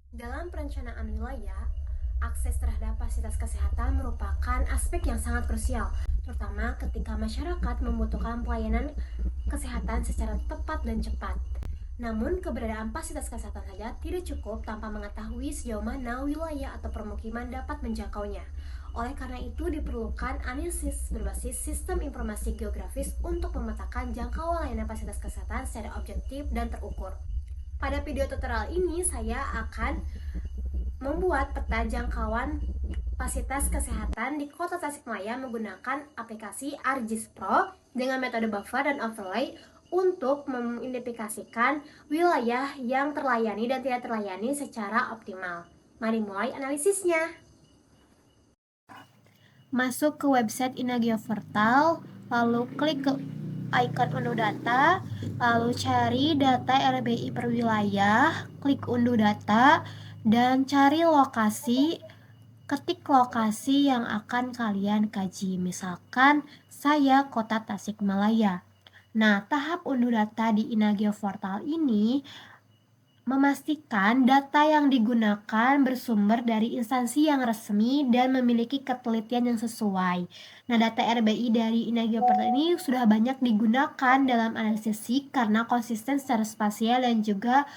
Dalam perencanaan wilayah, akses terhadap fasilitas kesehatan merupakan aspek yang sangat krusial, terutama ketika masyarakat membutuhkan pelayanan kesehatan secara tepat dan cepat. Namun, keberadaan fasilitas kesehatan saja tidak cukup tanpa mengetahui sejauh mana wilayah atau permukiman dapat menjangkaunya. Oleh karena itu, diperlukan analisis berbasis sistem informasi geografis untuk memetakan jangkauan layanan fasilitas kesehatan secara objektif dan terukur. Pada video tutorial ini, saya akan membuat peta jangkauan fasilitas kesehatan di Kota Tasikmalaya menggunakan aplikasi ArcGIS Pro dengan metode buffer dan overlay untuk mengidentifikasikan wilayah yang terlayani dan tidak terlayani secara optimal. Mari mulai analisisnya. Masuk ke website Inageoportal, lalu klik ke icon unduh data, lalu cari data RBI per wilayah, klik unduh data, dan cari lokasi, ketik lokasi yang akan kalian kaji. Misalkan saya Kota Tasikmalaya. Nah, tahap unduh data di Inageoportal ini memastikan data yang digunakan bersumber dari instansi yang resmi dan memiliki ketelitian yang sesuai. Nah, data RBI dari Inageoportal ini sudah banyak digunakan dalam analisis SIG karena konsisten secara spasial dan juga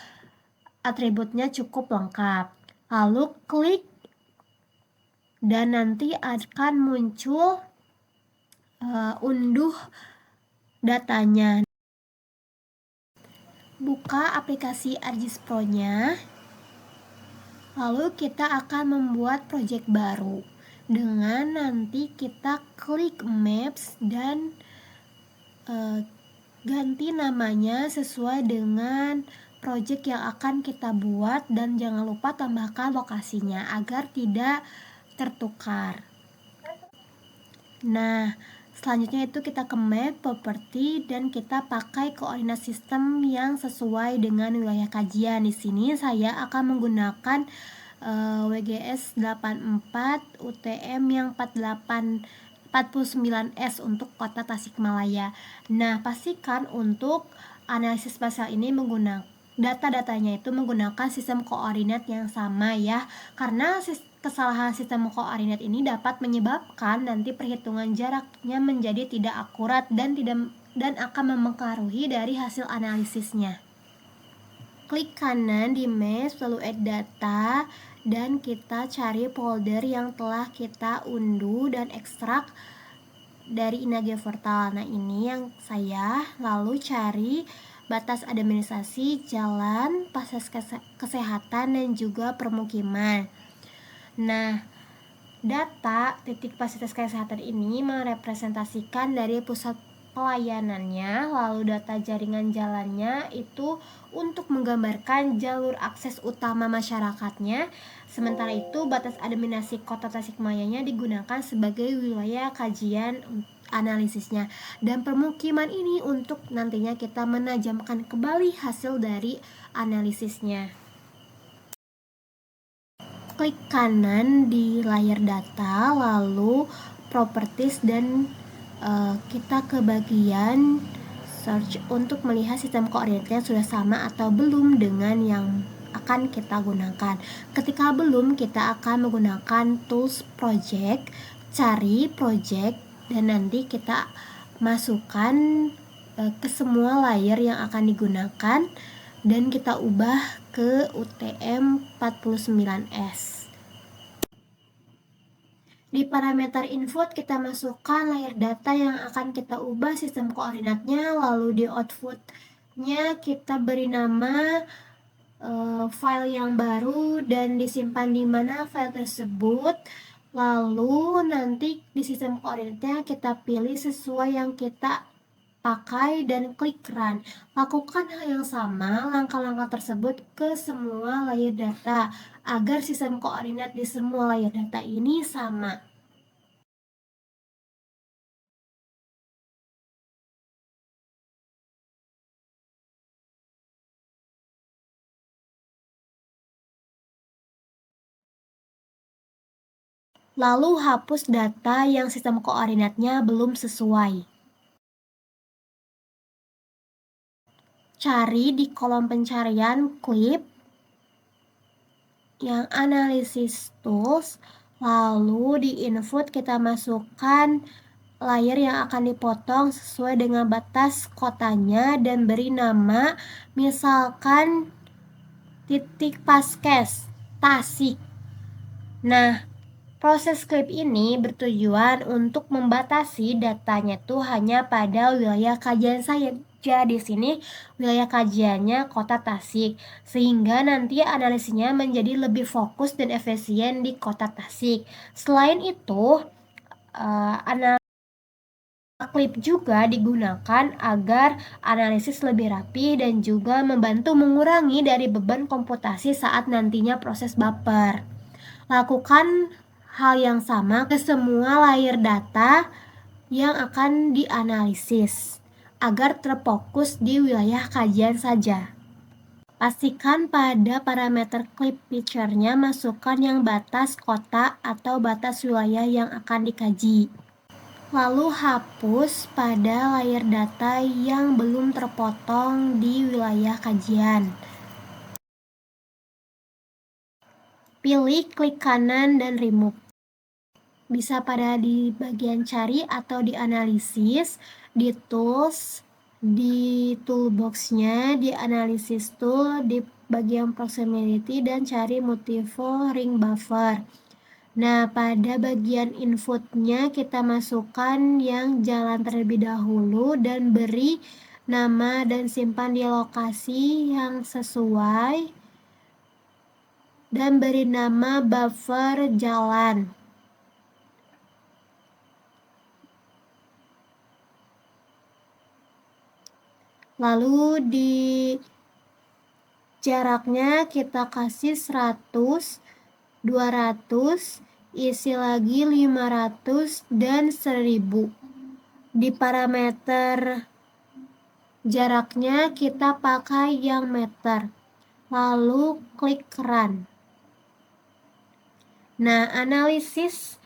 atributnya cukup lengkap. Lalu klik dan nanti akan muncul unduh datanya. Buka aplikasi ArcGIS Pro-nya. Lalu kita akan membuat project baru dengan nanti kita klik Maps dan ganti namanya sesuai dengan project yang akan kita buat, dan jangan lupa tambahkan lokasinya agar tidak tertukar. Nah, selanjutnya itu kita ke map, property, dan kita pakai koordinat sistem yang sesuai dengan wilayah kajian. Di sini saya akan menggunakan WGS 84 UTM yang 49S untuk Kota Tasikmalaya. Nah, pastikan untuk analisis spasial ini menggunakan data-datanya itu menggunakan sistem koordinat yang sama ya, karena kesalahan sistem koordinat ini dapat menyebabkan nanti perhitungan jaraknya menjadi tidak akurat dan akan mempengaruhi dari hasil analisisnya. Klik kanan di Maps, lalu Add Data, dan kita cari folder yang telah kita unduh dan ekstrak dari Inageoportal. Nah, ini yang saya, lalu cari batas administrasi, jalan, fasilitas kesehatan, dan juga permukiman. Nah, data titik fasilitas kesehatan ini merepresentasikan dari pusat pelayanannya, lalu data jaringan jalannya itu untuk menggambarkan jalur akses utama masyarakatnya. Sementara itu batas administrasi Kota Tasikmalaya digunakan sebagai wilayah kajian analisisnya, dan permukiman ini untuk nantinya kita menajamkan kembali hasil dari analisisnya. Klik kanan di layar data, lalu properties, dan kita ke bagian search untuk melihat sistem koordinatnya sudah sama atau belum dengan yang akan kita gunakan. Ketika belum, kita akan menggunakan tools project, cari project, dan nanti kita masukkan ke semua layer yang akan digunakan, dan kita ubah ke UTM 49S. Di parameter input kita masukkan layer data yang akan kita ubah sistem koordinatnya, lalu di outputnya kita beri nama file yang baru dan disimpan di mana file tersebut. Lalu nanti di sistem koordinatnya kita pilih sesuai yang kita pakai dan klik run. Lakukan hal yang sama langkah-langkah tersebut ke semua layer data agar sistem koordinat di semua layer data ini sama. Lalu hapus data yang sistem koordinatnya belum sesuai. Cari di kolom pencarian clip, yang analisis tools, lalu di input kita masukkan layer yang akan dipotong sesuai dengan batas kotanya dan beri nama misalkan titik Paskes, Tasik. Nah, proses clip ini bertujuan untuk membatasi datanya tuh hanya pada wilayah kajian saya. Di sini wilayah kajiannya Kota Tasik, sehingga nanti analisisnya menjadi lebih fokus dan efisien di Kota Tasik. Selain itu, klip juga digunakan agar analisis lebih rapi dan juga membantu mengurangi dari beban komputasi saat nantinya proses baper. Lakukan hal yang sama ke semua layer data yang akan dianalisis agar terfokus di wilayah kajian saja. Pastikan pada parameter clip picture-nya masukkan yang batas kota atau batas wilayah yang akan dikaji. Lalu hapus pada layer data yang belum terpotong di wilayah kajian. Pilih klik kanan dan remove. Bisa pada di bagian cari atau di analisis, di tools, di toolbox-nya, di analisis tool, di bagian proximity dan cari multiple ring buffer. Nah, pada bagian inputnya kita masukkan yang jalan terlebih dahulu dan beri nama dan simpan di lokasi yang sesuai dan beri nama buffer jalan. Lalu di jaraknya kita kasih 100, 200, isi lagi 500 dan 1000. Di parameter jaraknya kita pakai yang meter. Lalu klik run. Nah, analisis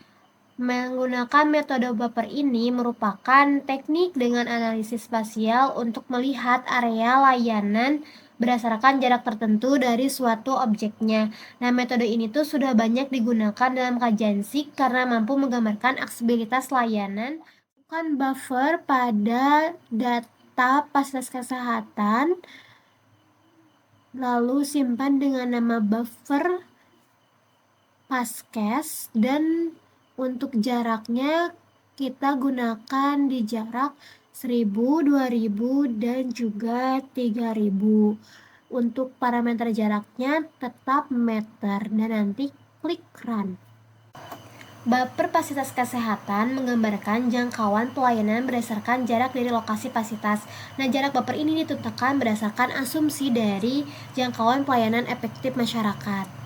menggunakan metode buffer ini merupakan teknik dengan analisis spasial untuk melihat area layanan berdasarkan jarak tertentu dari suatu objeknya. Nah, metode ini tuh sudah banyak digunakan dalam kajian SIK karena mampu menggambarkan aksesibilitas layanan. Bukan buffer pada data fasilitas kesehatan, lalu simpan dengan nama buffer Paskes, dan untuk jaraknya kita gunakan di jarak 1000, 2000, dan juga 3000. Untuk parameter jaraknya tetap meter dan nanti klik run. Buffer fasilitas kesehatan menggambarkan jangkauan pelayanan berdasarkan jarak dari lokasi fasilitas. Nah, jarak buffer ini ditentukan berdasarkan asumsi dari jangkauan pelayanan efektif masyarakat.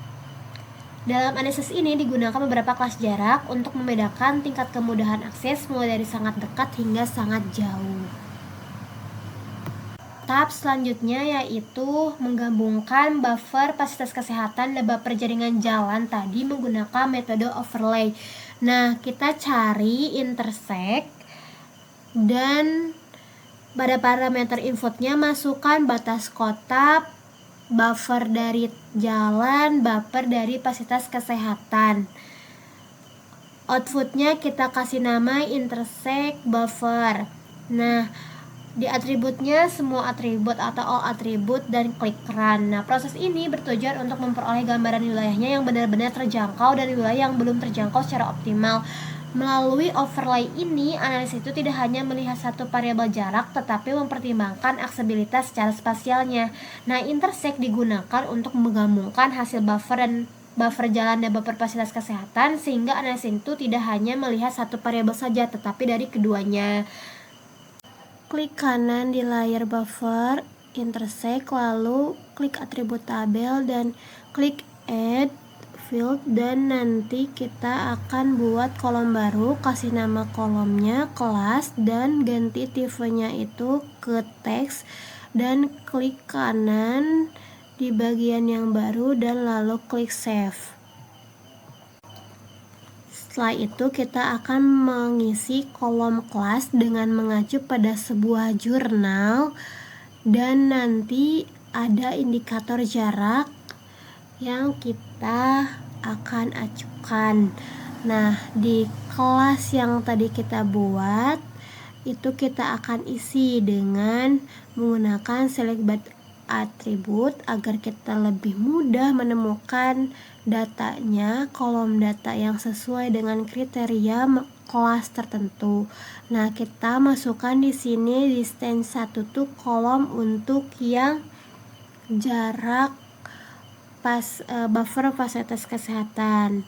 Dalam analisis ini digunakan beberapa kelas jarak untuk membedakan tingkat kemudahan akses mulai dari sangat dekat hingga sangat jauh. Tahap selanjutnya yaitu menggabungkan buffer fasilitas kesehatan dan buffer jaringan jalan tadi menggunakan metode overlay. Nah, kita cari intersect dan pada parameter inputnya masukkan batas kota, buffer dari jalan, buffer dari fasilitas kesehatan. Outputnya kita kasih nama intersect buffer. Nah, di atributnya semua atribut atau all atribut dan klik run. Nah, proses ini bertujuan untuk memperoleh gambaran wilayahnya yang benar-benar terjangkau dan wilayah yang belum terjangkau secara optimal. Melalui overlay ini, analisis itu tidak hanya melihat satu variabel jarak, tetapi mempertimbangkan aksesibilitas secara spasialnya. Nah, intersect digunakan untuk menggabungkan hasil buffer dan buffer jalan dan buffer fasilitas kesehatan, sehingga analisis itu tidak hanya melihat satu variabel saja, tetapi dari keduanya. Klik kanan di layar buffer, intersect, lalu klik atribut tabel dan klik add field, dan nanti kita akan buat kolom baru, kasih nama kolomnya kelas dan ganti tipenya itu ke teks dan klik kanan di bagian yang baru dan lalu klik save. Setelah itu kita akan mengisi kolom kelas dengan mengacu pada sebuah jurnal dan nanti ada indikator jarak yang kita akan acukan. Nah, di kelas yang tadi kita buat itu kita akan isi dengan menggunakan select by attribute agar kita lebih mudah menemukan datanya, kolom data yang sesuai dengan kriteria kelas tertentu. Nah, kita masukkan di sini distance 1 tuh kolom untuk yang jarak buffer fasilitas kesehatan,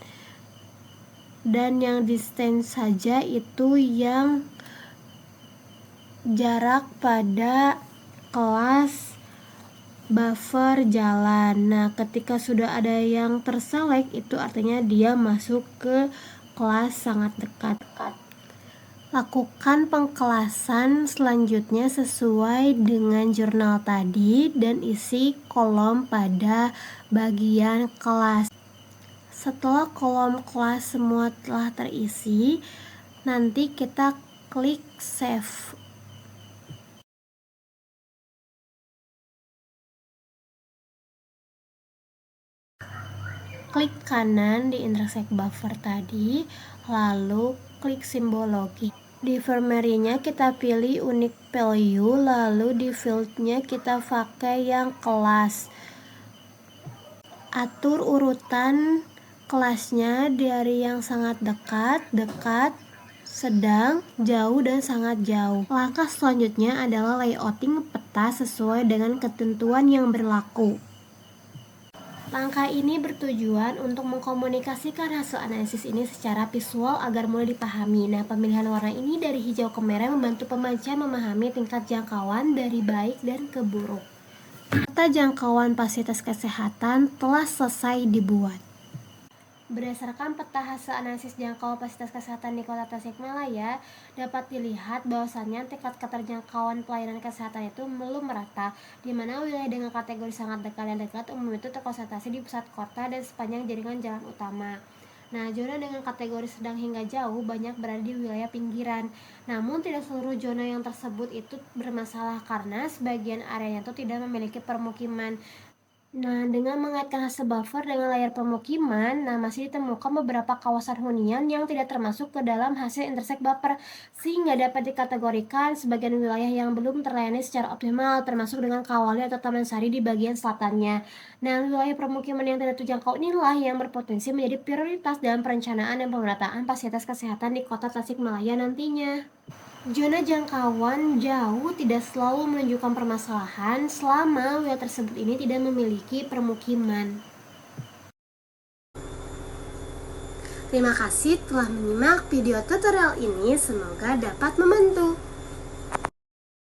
dan yang distance saja itu yang jarak pada kelas buffer jalan. Nah, ketika sudah ada yang terselect itu artinya dia masuk ke kelas sangat dekat. Lakukan pengkelasan selanjutnya sesuai dengan jurnal tadi dan isi kolom pada bagian kelas. Setelah kolom kelas semua telah terisi, nanti kita klik save. Klik kanan di intersect buffer tadi, lalu klik simbol login. Di primary-nya kita pilih unique value, lalu di field-nya kita pakai yang kelas. Atur urutan kelasnya dari yang sangat dekat, sedang, jauh, dan sangat jauh. Langkah selanjutnya adalah layouting peta sesuai dengan ketentuan yang berlaku. Langkah ini bertujuan untuk mengkomunikasikan hasil analisis ini secara visual agar mudah dipahami. Nah, pemilihan warna ini dari hijau ke merah membantu pembaca memahami tingkat jangkauan dari baik dan ke buruk. Peta jangkauan fasilitas kesehatan telah selesai dibuat. Berdasarkan peta hasil analisis jangkauan fasilitas kesehatan di Kota Tasikmalaya, dapat dilihat bahwasannya tingkat keterjangkauan pelayanan kesehatan itu belum merata, di mana wilayah dengan kategori sangat dekat dan dekat umum itu terkonsentrasi di pusat kota dan sepanjang jaringan jalan utama. Nah, zona dengan kategori sedang hingga jauh banyak berada di wilayah pinggiran. Namun, tidak seluruh zona yang tersebut itu bermasalah karena sebagian areanya itu tidak memiliki permukiman. Nah, dengan mengaitkan hasil buffer dengan layar pemukiman, masih ditemukan beberapa kawasan hunian yang tidak termasuk ke dalam hasil intersect buffer, sehingga dapat dikategorikan sebagian wilayah yang belum terlayani secara optimal, termasuk dengan Kawali atau Taman Sari di bagian selatannya. Nah, wilayah permukiman yang tidak terjangkau inilah yang berpotensi menjadi prioritas dalam perencanaan dan pemerataan fasilitas kesehatan di Kota Tasikmalaya nantinya. Zona jangkauan jauh tidak selalu menunjukkan permasalahan selama wilayah tersebut ini tidak memiliki permukiman. Terima kasih telah menyimak video tutorial ini, semoga dapat membantu.